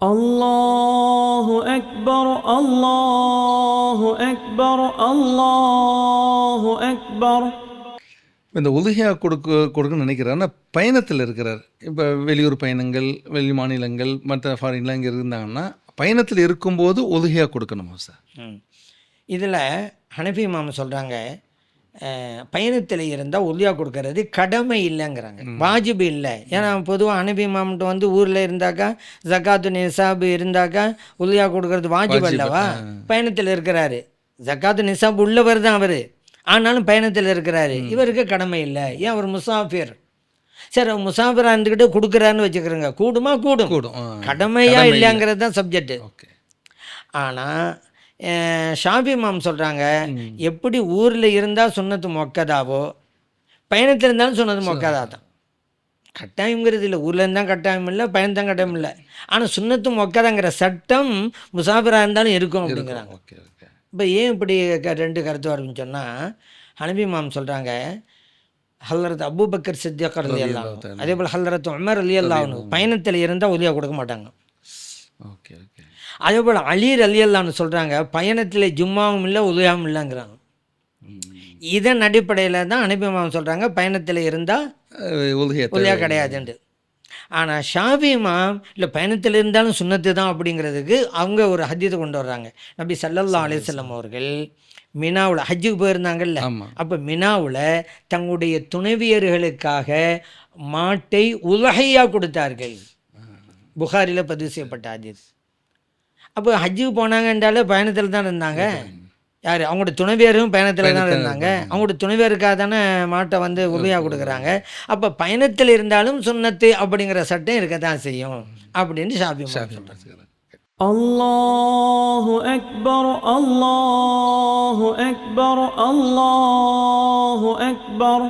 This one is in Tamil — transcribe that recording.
الله أكبر الله أكبر الله أكبر. இந்த உதவியா கொடுக்கணும்னு நினைக்கிறார். ஆனால் பயணத்தில் இருக்கிறார். இப்போ வெளியூர் பயணங்கள், வெளி மாநிலங்கள், மற்ற ஃபாரின்லாம் இங்கே இருந்தாங்கன்னா பயணத்தில் இருக்கும்போது உதவியாக கொடுக்கணுமா சார்? இதில் ஹனஃபி இமாம் சொல்கிறாங்க, பயணத்தில் இருந்தால் உதவியா கொடுக்கறது கடமை இல்லைங்கிறாங்க, வாஜிபு இல்லை. ஏன்னா பொதுவாக ஹனஃபி இமாம்கிட்ட வந்து ஊரில் இருந்தாக்கா ஜக்காத்து நிசாபு இருந்தாக்கா உதவியா கொடுக்கறது வாஜிபு அல்லவா. பயணத்தில் இருக்கிறாரு, ஜக்காத்து நிசாபு உள்ளவர் தான் அவர், ஆனாலும் பயணத்தில் இருக்கிறாரு, இவருக்கு கடமை இல்லை. ஏன்? அவர் முசாஃபிர். சரி, முசாஃபிராக இருந்துக்கிட்டு கொடுக்குறாருன்னு வச்சுக்கிறோங்க, கூடுமா? கூடும். கடமையா இல்லைங்கிறது தான் சப்ஜெக்டு. ஆனால் ஷாஃபி இமாம் சொல்கிறாங்க, எப்படி ஊரில் இருந்தால் சுன்னத்து மொக்கதாவோ பயணத்தில் இருந்தாலும் சுன்னத்து மொக்கதா தான். கட்டாயங்கிறது இல்லை, ஊரில் இருந்தால் கட்டாயம் இல்லை, பயணத்தான் கட்டாயம் இல்லை. ஆனால் சுன்னத்து மொக்கதாங்கிற சட்டம் முசாஃபிராக இருந்தாலும் இருக்கும் அப்படிங்கிறாங்க. இப்போ ஏன் இப்படி ரெண்டு கருத்து வரும்னு சொன்னால், ஹனஃபி இமாம் சொல்கிறாங்க, ஹல்ரத் அபூபக்கர் சித்திக் ரலியல்லாஹு அன்ஹு, அதே போல் ஹல்ரத் உமர் ரலியல்லாஹு அன்ஹு பயணத்தில் இருந்தால் உதவியா கொடுக்க மாட்டாங்க. அதே போல் அலி ரலியல்லாஹு அன்ஹு சொல்கிறாங்க, பயணத்தில் ஜும்மாவும் இல்லை உதவியாவும் இல்லைங்கிறாங்க. இதன் அடிப்படையில் தான் ஹனஃபி இமாம் சொல்கிறாங்க பயணத்தில் இருந்தால் உதவியா கிடையாதுண்டு. ஆனால் ஷாஃபி இமாம் இல்லை பயணத்தில் இருந்தாலும் சுன்னத்து தான் அப்படிங்கிறதுக்கு அவங்க ஒரு ஹதீஸை கொண்டு வர்றாங்க. நபி ஸல்லல்லாஹு அலைஹி வஸல்லம் அவர்கள் மினாவில் ஹஜ்ஜுக்கு போயிருந்தாங்கல்ல, அப்போ மினாவில் தங்களுடைய துணைவியர்களுக்காக மாட்டை உலகையாக கொடுத்தார்கள். புகாரில் பதிவு செய்யப்பட்ட ஹதீஸ். அப்போ ஹஜ்ஜுக்கு போனாங்கன்றாலே பயணத்தில் தான் இருந்தாங்க. யார்? அவங்களோட துணைவியரும் பயணத்தில் தான் இருந்தாங்க. அவங்களோட துணைவியருக்காக தானே மாட்டை வந்து உதவியாக கொடுக்குறாங்க. அப்போ பயணத்தில் இருந்தாலும் சுன்னத்து அப்படிங்கிற சட்டம் இருக்க தான் செய்யும் அப்படின்னு ஷாஃபி சொல்கிறாங்க. الله أكبر الله أكبر الله أكبر.